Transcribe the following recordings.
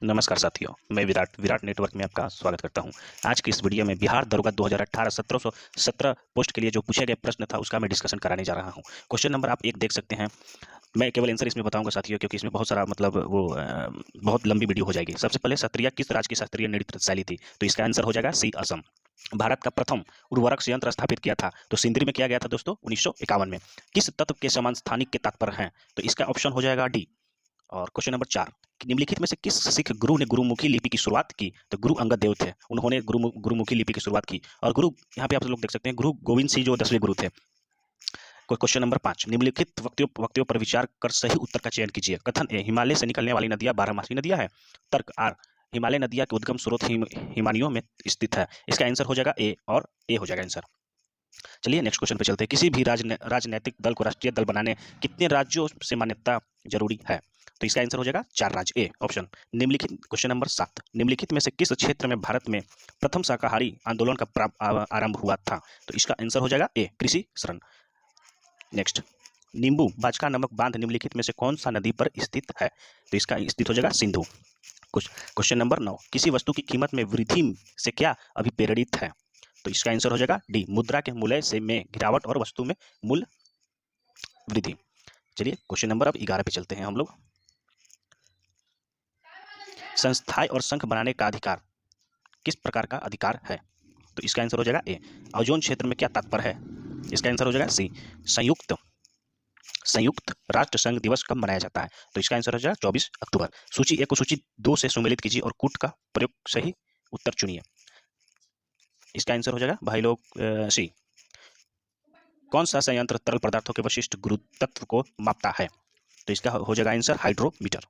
नमस्कार साथियों, मैं विराट नेटवर्क में आपका स्वागत करता हूं। आज की इस वीडियो में बिहार दरोगा 2018 1717 पोस्ट के लिए जो पूछे गए प्रश्न था उसका मैं डिस्कशन कराने जा रहा हूं। क्वेश्चन नंबर आप एक देख सकते हैं। मैं केवल आंसर इसमें बताऊंगा साथियों, क्योंकि इसमें बहुत सारा मतलब बहुत लंबी वीडियो हो जाएगी। सबसे पहले सत्रिया किस राज्य की शास्त्रीय नृत्य शैली थी? तो इसका आंसर हो जाएगा सी, असम। भारत का प्रथम उर्वरक संयंत्र स्थापित किया था तो सिंदरी में किया गया था दोस्तों 1951 में। किस तत्व के समान स्थानिक के तात्पर्य हैं? तो इसका ऑप्शन हो जाएगा डी। और क्वेश्चन नंबर 4, निम्नलिखित में से किस सिख गुरु ने गुरुमुखी लिपि की शुरुआत की? तो गुरु अंगद देव थे, उन्होंने गुरुमुखी लिपि की शुरुआत की। और गुरु, यहाँ पे आप लोग देख सकते हैं, गुरु गोविंद सिंह जो 10वें गुरु थे। क्वेश्चन नंबर 5, निम्नलिखित वक्तव्यों पर विचार कर सही उत्तर का चयन कीजिए। कथन ए, हिमालय से निकलने वाली नदियां बारहमासी नदियां हैं। तर्क आर, हिमालय नदियां के उद्गम स्रोत हिमानियों में स्थित है। इसका आंसर हो जाएगा ए, और ए हो जाएगा आंसर। चलिए नेक्स्ट क्वेश्चन पे चलते हैं। किसी भी राजनीतिक दल को राष्ट्रीय दल बनाने कितने राज्यों से मान्यता जरूरी है? तो इसका आंसर हो जाएगा 4 राज्य, ए ऑप्शन। निम्नलिखित क्वेश्चन नंबर 7, निम्नलिखित में से किस क्षेत्र में भारत में प्रथम शाकाहारी आंदोलन का आरंभ हुआ था? तो इसका आंसर हो जाएगा ए, कृषि शरण। नेक्स्ट, नींबू बाजका नमक बांध निम्नलिखित में से कौन सा नदी पर स्थित है? तो इसका स्थित हो जाएगा सिंधु। क्वेश्चन नंबर 9, किसी वस्तु की कीमत में वृद्धि से क्या अभिप्रेरित है? तो इसका आंसर हो जाएगा डी, मुद्रा के मूल्य से में गिरावट और वस्तु में मूल्य वृद्धि। चलिए क्वेश्चन नंबर अब 11 पे चलते हैं हम लोग। संस्थाएं और संघ बनाने का अधिकार किस प्रकार का अधिकार है? तो इसका आंसर हो जाएगा ए, ओजोन क्षेत्र में क्या तात्पर्य है? इसका आंसर हो जाएगा सी, संयुक्त राष्ट्र संघ दिवस कब मनाया जाता है? तो इसका आंसर हो जाएगा 24 अक्टूबर। सूची 1 को सूची 2 से सुमेलित कीजिए और कूट का प्रयोग सही उत्तर चुनिए। इसका आंसर हो जाएगा भाई लोग सी। कौन सा संयंत्र तरल पदार्थों के विशिष्ट गुरुत्व को मापता है? तो इसका हो जाएगा आंसर हाइड्रोमीटर।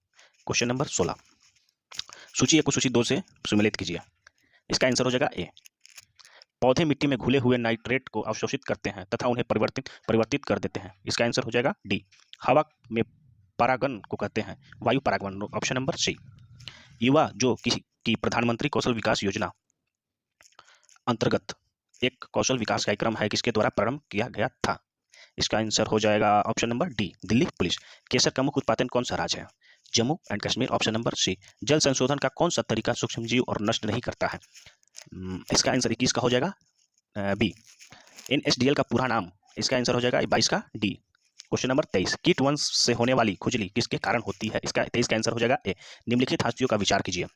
क्वेश्चन नंबर 16, सूची 1 को सूची 2 से सुमेलित कीजिए। इसका आंसर हो जाएगा ए, पौधे मिट्टी में घुले हुए नाइट्रेट को अवशोषित करते हैं तथा उन्हें परिवर्तित कर देते हैं। इसका आंसर हो जाएगा डी, हवा में परागन को कहते हैं वायु परागन, ऑप्शन नंबर सी। युवा जो की प्रधानमंत्री कौशल विकास योजना अंतर्गत एक कौशल विकास कार्यक्रम है, किसके द्वारा प्रारंभ किया गया था? इसका आंसर हो जाएगा option number D, Delhi police. केसर का मुख्य उत्पादन कौन सा राज्य है? Jammu and Kashmir, option number C. जल संशोधन का कौन सा तरीका सूक्ष्म जीव और नष्ट नहीं करता है? इसका आंसर 21 का हो जाएगा बी, NSDL का पूरा नाम। इसका आंसर हो जाएगा 22 का डी। क्वेश्चन नंबर 23, कीट वंश से होने वाली खुजली किसके कारण होती है? इसका 23 का आंसर हो जाएगा ए, निम्नलिखित हस्तियों का विचार कीजिए।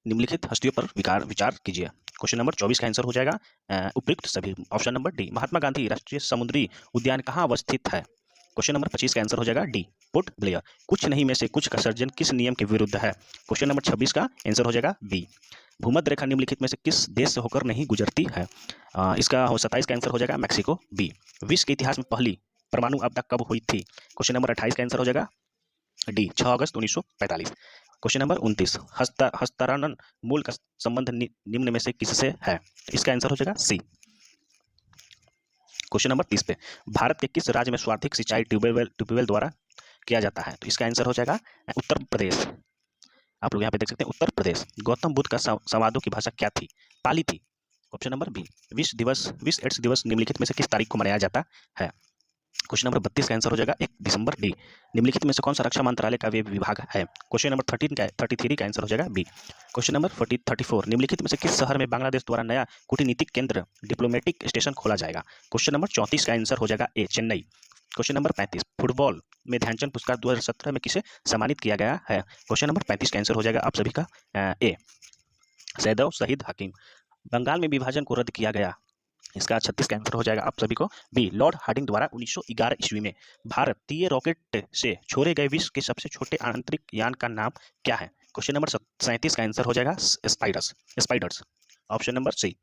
निम्नलिखित हस्तियों पर विचार कीजिए। क्वेश्चन नंबर 24 का आंसर हो जाएगा उपयुक्त सभी, option number D. Mahatma Gandhi राष्ट्रीय समुद्री उद्यान कहाँ अवस्थित है? क्वेश्चन नंबर 25 का आंसर हो जाएगा डी, पोर्ट ब्लेयर। कुछ नहीं में से कुछ का सर्जन किस नियम के विरुद्ध है? क्वेश्चन नंबर 26 का आंसर हो जाएगा बी, भूमध्य रेखा निम्नलिखित में से किस देश से होकर नहीं गुजरती है? इसका 27 का आंसर हो जाएगा मैक्सिको, बी। विश्व के इतिहास में पहली परमाणु आपदा कब हुई थी? क्वेश्चन नंबर 28 का आंसर हो जाएगा डी, 6 अगस्त 1945। क्वेश्चन नंबर 29, हस्तांतरण मूल का संबंध निम्न में से किससे है? इसका आंसर हो जाएगा सी। क्वेश्चन नंबर 30 पे, भारत के किस राज्य में स्वार्थिक सिंचाई ट्यूबवेल द्वारा किया जाता है? तो इसका आंसर हो जाएगा उत्तर प्रदेश। आप लोग यहाँ पे देख सकते हैं उत्तर प्रदेश। गौतम बुद्ध का संवादों की भाषा क्या थी? पाली थी, ऑप्शन नंबर बी। विश्व एड्स दिवस निम्नलिखित में से किस तारीख को मनाया जाता है? क्वेश्चन नंबर 32 का आंसर हो जाएगा 1 दिसंबर, डी। निम्नलिखित में से कौन सा रक्षा मंत्रालय का विभाग है? क्वेश्चन नंबर 33 का आंसर हो जाएगा बी। क्वेश्चन नंबर 34, निम्नलिखित में से किस शहर में बांग्लादेश द्वारा नया कूटनीतिक केंद्र डिप्लोमेटिक स्टेशन खोला जाएगा? क्वेश्चन नंबर 34 का आंसर हो जाएगा ए, चेन्नई। क्वेश्चन नंबर 35, फुटबॉल में ध्यानचंद पुरस्कार 2017 में किसे सम्मानित किया गया है? क्वेश्चन नंबर 35 का आंसर हो जाएगा आप सभी का ए, सैयद शहीद हकीम। बंगाल में विभाजन को रद्द किया गया, इसका 36 का आंसर हो जाएगा आप सभी को बी, लॉर्ड हार्डिंग द्वारा 1911 ईस्वी में भारतीय रॉकेट से छोड़े गए विश्व के सबसे छोटे आंतरिक यान का नाम क्या है? क्वेश्चन नंबर 37 का आंसर हो जाएगा स्पाइडर्स, ऑप्शन नंबर सी।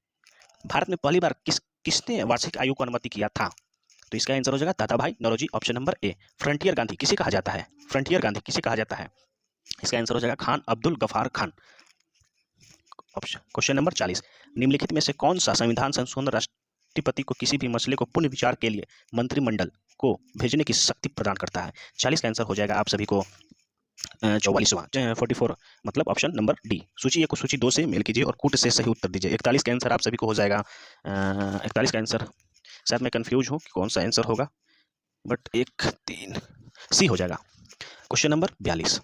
भारत में पहली बार किसने वार्षिक आयु को अनुमति किया था? तो इसका आंसर हो जाएगा Dada Bhai Naoroji, option number A. Frontier Gandhi किसे कहा जाता है? इसका आंसर हो जाएगा खान अब्दुल गफार खान। क्वेश्चन नंबर 40, निम्नलिखित में से कौन सा संविधान संशोधन राष्ट्रपति को किसी भी मसले को पुनः विचार के लिए मंत्रिमंडल को भेजने की शक्ति प्रदान करता है? 40 का आंसर हो जाएगा आप सभी को 44, मतलब ऑप्शन नंबर डी। सूची 1 को सूची 2 से मेल कीजिए और कूट से सही उत्तर दीजिए। 41 का आंसर आप सभी को हो जाएगा 41 का आंसर शायद मैं कंफ्यूज हूँ कि कौन सा आंसर होगा, बट 1 3 सी हो जाएगा। क्वेश्चन नंबर 42,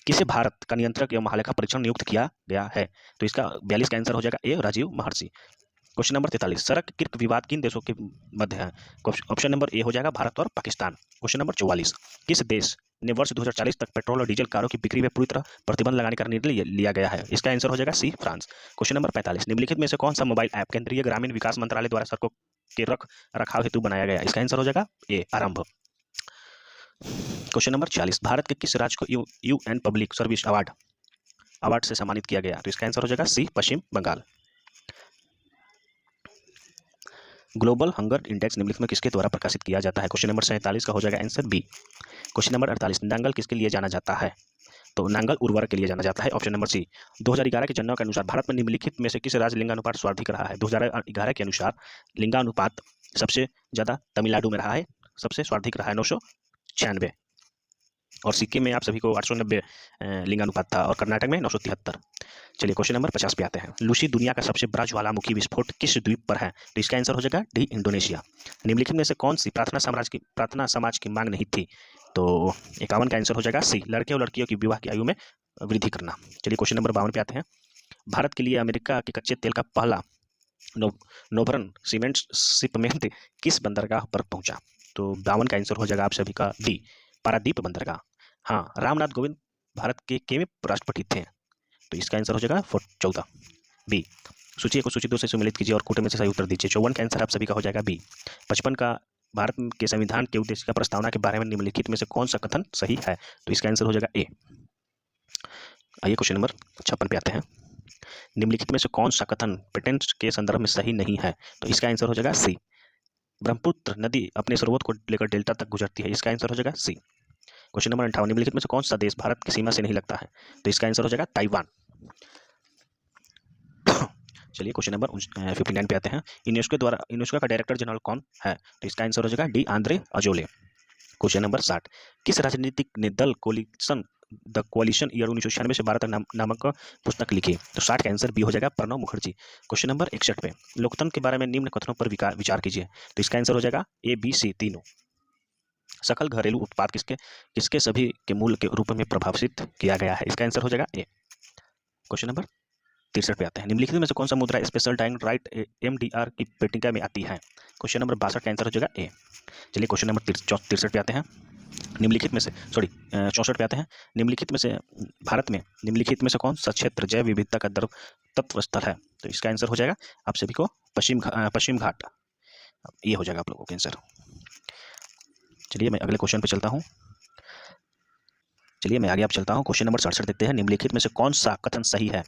किसे भारत का नियंत्रक एवं महालेखा परीक्षण नियुक्त किया गया है? तो इसका 42 का आंसर हो जाएगा ए, राजीव महर्षि। क्वेश्चन नंबर 43, सड़क किर्क विवाद किन देशों के मध्य है? ऑप्शन नंबर ए हो जाएगा भारत और पाकिस्तान। क्वेश्चन नंबर 44, किस देश ने वर्ष 2040 तक पेट्रोल और डीजल कारों की बिक्री में पूरी तरह प्रतिबंध लगाने का निर्णय लिया गया है? इसका आंसर हो जाएगा सी, फ्रांस। क्वेश्चन नंबर 45, निम्नलिखित में से कौन सा मोबाइल ऐप केंद्रीय ग्रामीण विकास मंत्रालय द्वारा सड़कों के रखाव हेतु बनाया गया? इसका आंसर हो जाएगा ए, आरंभ। क्वेश्चन नंबर 46, भारत के किस राज्य को यूएन पब्लिक सर्विस अवार्ड से सम्मानित किया गया? तो इसका आंसर हो जाएगा सी, पश्चिम बंगाल। ग्लोबल हंगर इंडेक्स निम्नलिखित में किसके द्वारा प्रकाशित किया जाता है? क्वेश्चन नंबर 47 का हो जाएगा answer B. Question number 48, Nangal किसके लिए जाना जाता है? तो नांगल उर्वरक के लिए जाना जाता है। ऑप्शन नंबर सी। 2011 की जनगणना के अनुसार भारत में निम्नलिखित में से किस राज्य लिंगानुपात सर्वाधिक रहा है? 2011 के अनुसार लिंगानुपात सबसे ज्यादा तमिलनाडु में रहा है, सबसे सर्वाधिक रहा है 996, और सिक्किम में आप सभी को 890 लिंगानुपात था, और कर्नाटक में 973। चलिए क्वेश्चन नंबर 50 पे आते हैं। लूसी दुनिया का सबसे बड़ा ज्वालामुखी विस्फोट किस द्वीप पर है? तो इसका आंसर हो जाएगा डी, इंडोनेशिया। निम्नलिखित में से कौन सी प्रार्थना समाज की मांग नहीं थी? तो 51 का आंसर हो जाएगा सी, लड़के और लड़कियों की विवाह की आयु में वृद्धि करना। चलिए क्वेश्चन नंबर 52 पे आते हैं। भारत के लिए अमेरिका के कच्चे तेल का पहला नोभरन सीमेंट शिपमेंट किस बंदरगाह पर पहुंचा? तो 52 का आंसर हो जाएगा आप सभी का डी, पारादीप बंदरगाह। हाँ, रामनाथ कोविंद भारत के केवें राष्ट्रपति थे? तो इसका आंसर हो जाएगा 14 बी। सूची को सूची 2 से सम्मिलित कीजिए और कोटे में से सही उत्तर दीजिए। 54 का आंसर आप सभी का हो जाएगा बी। 55 का, भारत के संविधान के उद्देश्य का प्रस्तावना के बारे में निम्नलिखित में से कौन सा कथन सही है? तो इसका आंसर हो जाएगा ए। आइए क्वेश्चन नंबर 56 पे आते हैं। निम्नलिखित में से कौन सा कथन पेटेंट के संदर्भ में सही नहीं है? तो इसका आंसर हो जाएगा सी, ब्रह्मपुत्र नदी अपने स्रोत को लेकर डेल्टा तक गुजरती है। इसका आंसर हो जाएगा सी। क्वेश्चन नंबर 58, निम्नलिखित में से कौन सा देश भारत की सीमा से नहीं लगता है? तो इसका आंसर हो जाएगा ताइवान। चलिए क्वेश्चन नंबर 59 पे आते हैं। यूनेस्को का डायरेक्टर जनरल कौन है? तो इसका आंसर हो जाएगा D, Andre Azoulay. Question number 60, किस राजनीतिक ने दल द कोalition ईयर 1996 से 12 तक नामक पुस्तक लिखी? तो 60 का आंसर बी हो जाएगा, प्रणब मुखर्जी। क्वेश्चन नंबर 61 पे, लोकतंत्र के बारे में निम्न कथनों पर विचार कीजिए। तो इसका आंसर हो जाएगा ए, बी, सी, तीनों। सकल घरेलू उत्पाद किसके सभी के मूल्य के रूप में प्रभावित किया गया है? इसका आंसर हो जाएगा ए। क्वेश्चन नंबर 63 पे आते हैं। निम्नलिखित में से कौन सा मुद्रा स्पेशल डाइंग राइट MDR की पेटिका में आती है? क्वेश्चन नंबर 62 का आंसर हो जाएगा ए। चलिए क्वेश्चन नंबर 63 पे आते हैं। निम्नलिखित में से 64 पे आते हैं। निम्नलिखित में से भारत में निम्नलिखित में से कौन सा क्षेत्र जैव विविधता का तत्व स्थल है? तो इसका आंसर हो जाएगा आप सभी को पश्चिम घाट। ये हो जाएगा आप लोगों का आंसर। चलिए मैं अगले क्वेश्चन पे चलता हूँ। चलिए मैं आगे आप चलता हूँ। क्वेश्चन नंबर 67 देखते हैं। निम्नलिखित में से कौन सा कथन सही है?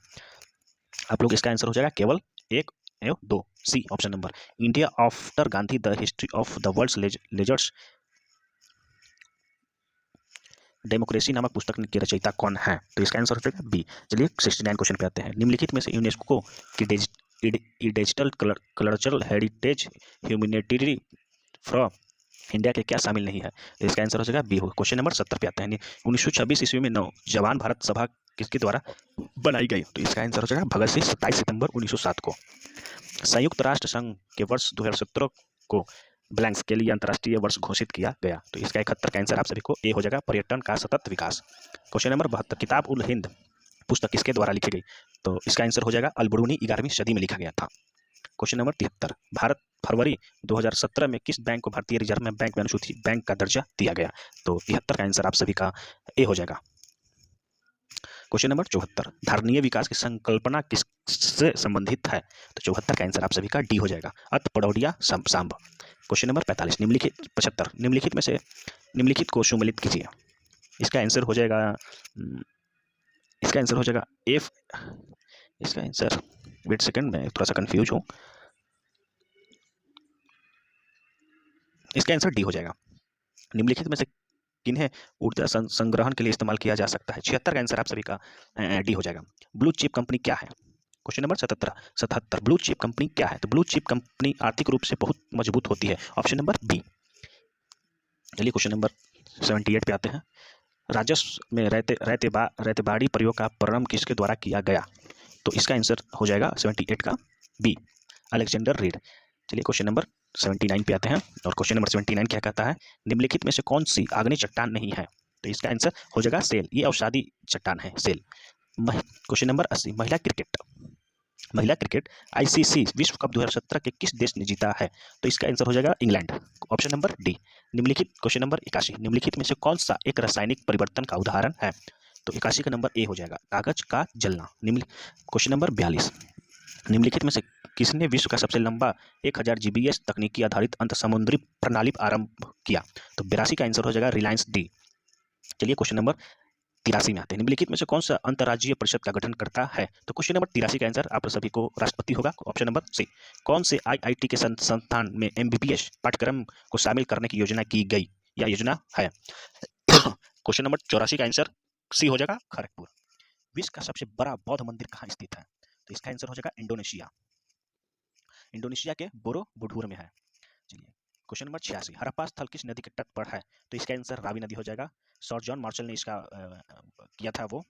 आप लोग इसका आंसर हो जाएगा केवल 1 एवं 2, C option number. India after Gandhi the history of the world's largest democracy नामक पुस्तक के रचयिता कौन है? तो इसका आंसर हो जाएगा बी। चलिए 69 क्वेश्चन पे आते हैं। निम्नलिखित में से यूनेस्को की digital cultural heritage humanitarian from India के क्या शामिल नहीं है? तो इसका आंसर हो जाएगा बी। क्वेश्चन नंबर 70 पे आते हैं। 1926 ईस्वी में नौजवान भारत सभा किसके द्वारा बनाई गई? तो इसका आंसर हो जाएगा भगत सिंह, 27 सितंबर 1907 को। संयुक्त राष्ट्र संघ के वर्ष 2017 को ब्लैंक्स के लिए अंतर्राष्ट्रीय वर्ष घोषित किया गया। तो इसका 71 का आंसर आप सभी को ए हो जाएगा, पर्यटन का सतत विकास। क्वेश्चन नंबर 72, किताब उल हिंद पुस्तक किसके द्वारा लिखी गई? तो इसका आंसर हो जाएगा अल-बरूनी 11वीं सदी में लिखा गया था। क्वेश्चन नंबर 73, भारत फरवरी 2017 में किस बैंक को भारतीय रिजर्व में बैंक में अनुसूचित बैंक का दर्जा दिया गया? तो 73 का आंसर आप सभी का ए हो जाएगा। क्वेश्चन नंबर 74, धारणीय विकास की संकल्पना किससे संबंधित है? तो 74 का आंसर आप सभी का डी हो जाएगा, अत पड़ौडिया सांब। क्वेश्चन नंबर 45, 75 निम्नलिखित में से निम्नलिखित को सुमेलित कीजिए। इसका आंसर हो जाएगा एफ। इसका आंसर वेट सेकंड, मैं थोड़ा सा कंफ्यूज हूँ। इसका आंसर डी हो जाएगा। निम्नलिखित में से किन्हें ऊर्जा संग्रहण के लिए इस्तेमाल किया जा सकता है? 76 का आंसर आप सभी का डी हो जाएगा। ब्लू चिप कंपनी क्या है? Question number 77 blue chip company क्या है? तो ब्लू चिप कंपनी आर्थिक रूप से बहुत मजबूत होती है। Option number B. चलिए क्वेश्चन नंबर 78 पे आते हैं। राजस्व में रहतेबाड़ी प्रयोग का प्रारंभ किसके द्वारा किया गया? तो इसका आंसर हो जाएगा 78 का बी, अलेक्जेंडर रीड। चलिए क्वेश्चन नंबर 79 पे आते हैं और क्वेश्चन नंबर 79 क्या कहता है? निम्नलिखित में से कौन सी आग्नेय चट्टान नहीं है? तो इसका आंसर हो जाएगा सेल। ये अवसादी चट्टान है सेल। क्वेश्चन नंबर 80, महिला क्रिकेट आईसीसी विश्व कप 2017 के किस देश ने जीता है? तो इसका आंसर हो जाएगा इंग्लैंड, ऑप्शन नंबर डी। निम्नलिखित क्वेश्चन नंबर 81, निम्नलिखित में से कौन सा एक रासायनिक परिवर्तन का उदाहरण है? तो 81 का नंबर ए हो जाएगा, कागज का जलना। क्वेश्चन नंबर 42, निम्नलिखित में से किसने विश्व का सबसे लंबा 1000 जीबीएस तकनीकी आधारित अंत समुद्री प्रणाली आरंभ किया? तो 82 का आंसर हो जाएगा रिलायंस डी। चलिए क्वेश्चन नंबर 83 में आते हैं, निम्नलिखित में से कौन सा अंतर्राज्यीय परिषद का गठन करता है? तो क्वेश्चन नंबर 83 का आंसर आप सभी को राष्ट्रपति होगा, ऑप्शन नंबर सी। कौन से आईआईटी के संस्थान में एमबीबीएस पाठ्यक्रम को शामिल करने की योजना की गई या योजना है? क्वेश्चन नंबर 84 का आंसर सी हो जाएगा खड़गपुर। विश्व का सबसे बड़ा बौद्ध मंदिर कहाँ स्थित है? तो इसका आंसर हो जाएगा इंडोनेशिया के बोरोबुडूर में है। चलिए क्वेश्चन नंबर 86, हड़प्पा स्थल किस नदी के तट पर है? तो इसका आंसर रावी नदी हो जाएगा। सर जॉन मार्शल ने इसका किया था वो।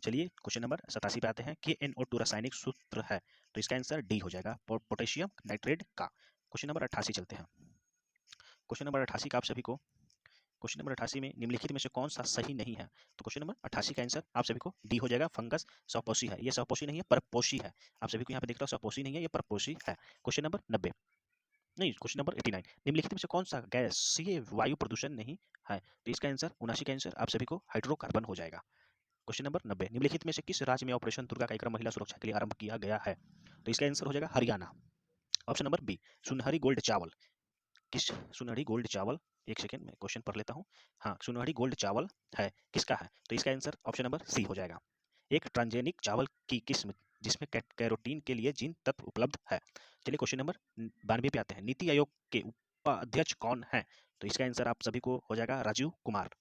चलिए क्वेश्चन नंबर 87 पे आते हैं, KNO2 रासायनिक सूत्र है? तो इसका आंसर डी हो जाएगा, पोटेशियम नाइट्रेट का। क्वेश्चन नंबर 88 चलते हैं। क्वेश्चन नंबर 88 का आप सभी को, क्वेश्चन नंबर 88 में निम्नलिखित में से कौन सा सही नहीं है? तो क्वेश्चन नंबर 88 का आंसर आप सभी को डी हो जाएगा, फंगस स्वपोषी है। ये स्वपोषी नहीं है, परपोषी है। आप सभी को यहाँ पे देख रहा हूँ, स्वपोषी नहीं है, ये परपोषी है। क्वेश्चन नंबर 90, नहीं क्वेश्चन नंबर 89, निम्नलिखित में से कौन सा गैसीय वायु प्रदूषण नहीं है? तो इसका आंसर 79 का आंसर आप सभी को हाइड्रोकार्बन हो जाएगा। क्वेश्चन नंबर 90, निम्नलिखित में से किस राज्य में ऑपरेशन दुर्गा कार्यक्रम महिला सुरक्षा के लिए आरंभ किया गया है? तो इसका आंसर हो जाएगा हरियाणा, ऑप्शन नंबर बी। सुनहरी गोल्ड चावल, किस सुनहरी गोल्ड चावल, एक सेकेंड में क्वेश्चन पढ़ लेता हूँ। हाँ, सुनहरी गोल्ड चावल है किसका है? तो इसका आंसर ऑप्शन नंबर सी हो जाएगा, एक ट्रांसजेनिक चावल की किस्म जिसमें कैरोटीन के लिए जीन तत्व उपलब्ध है। चलिए क्वेश्चन नंबर 92 पे आते हैं, नीति आयोग के उपाध्यक्ष कौन है? तो इसका आंसर आप सभी को हो जाएगा राजीव कुमार।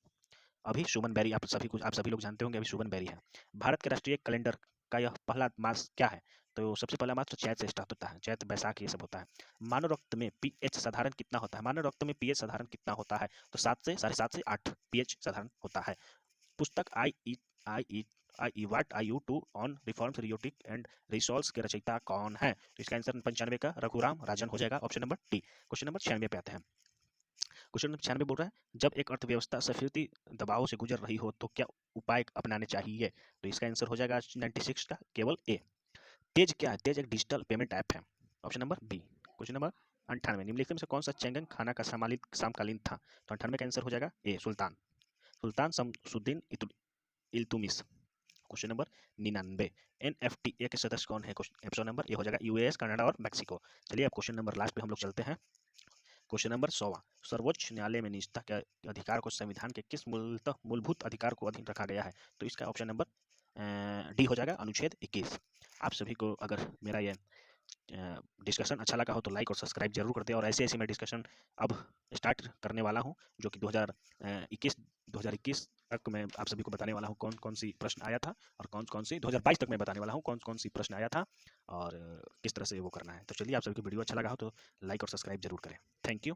अभी सुमन बेरी, आप सभी लोग जानते होंगे, अभी सुमन बेरी है। भारत के राष्ट्रीय कैलेंडर का यह पहला मास क्या है? तो सबसे पहला मास तो चैत से स्टार्ट होता है, चैत बैसाख ये सब होता है। मानव रक्त में पीएच साधारण कितना होता है? मानव रक्त में पीएच साधारण कितना होता है? तो 7 से 7.5 से 8 पीएच साधारण होता है। पुस्तक I what I you to on reforms रियोटिक एंड रिसोल्स के रचयिता कौन है? तो इसका आंसर 95 का रघुराम राजन हो जाएगा, option number D. Question number 96 पे आते हैं। क्वेश्चन नंबर 96 बोल रहा है, जब एक अर्थव्यवस्था सफीरती दबाव से गुजर रही हो तो क्या उपाय अपनाने चाहिए? तो इसका आंसर हो जाएगा 96 का केवल ए। तेज क्या है? तेज एक डिजिटल पेमेंट ऐप है, option number B. Question number 98, निम्नलिखित में से कौन सा चेंगन खाना का समकालीन था? तो 98 का आंसर हो जाएगा ए, सुल्तान Shamsuddin Iltutmish. Question number 99, NFTA के सदस्य कौन है? ऑप्शन नंबर ए हो जाएगा यूएस, कनाडा और मैक्सिको। चलिए अब क्वेश्चन नंबर लास्ट पे हम लोग चलते हैं। क्वेश्चन नंबर 100, सर्वोच्च न्यायालय में निजता के अधिकार को संविधान के किस मूलभूत अधिकार को अधीन रखा गया है? तो इसका ऑप्शन नंबर डी हो जाएगा, अनुच्छेद 21। आप सभी को अगर मेरा ये डिस्कशन अच्छा लगा हो तो लाइक और सब्सक्राइब जरूर कर दे, और ऐसे ऐसे मैं डिस्कशन अब स्टार्ट करने वाला हूं, जो कि 2021 तक मैं आप सभी को बताने वाला हूं कौन कौन सी प्रश्न आया था, और कौन कौन सी 2022 तक मैं बताने वाला हूं कौन कौन सी प्रश्न आया था और किस तरह से वो करना है। तो चलिए, आप सभी को वीडियो अच्छा लगा हो तो लाइक और सब्सक्राइब जरूर करें। Thank you.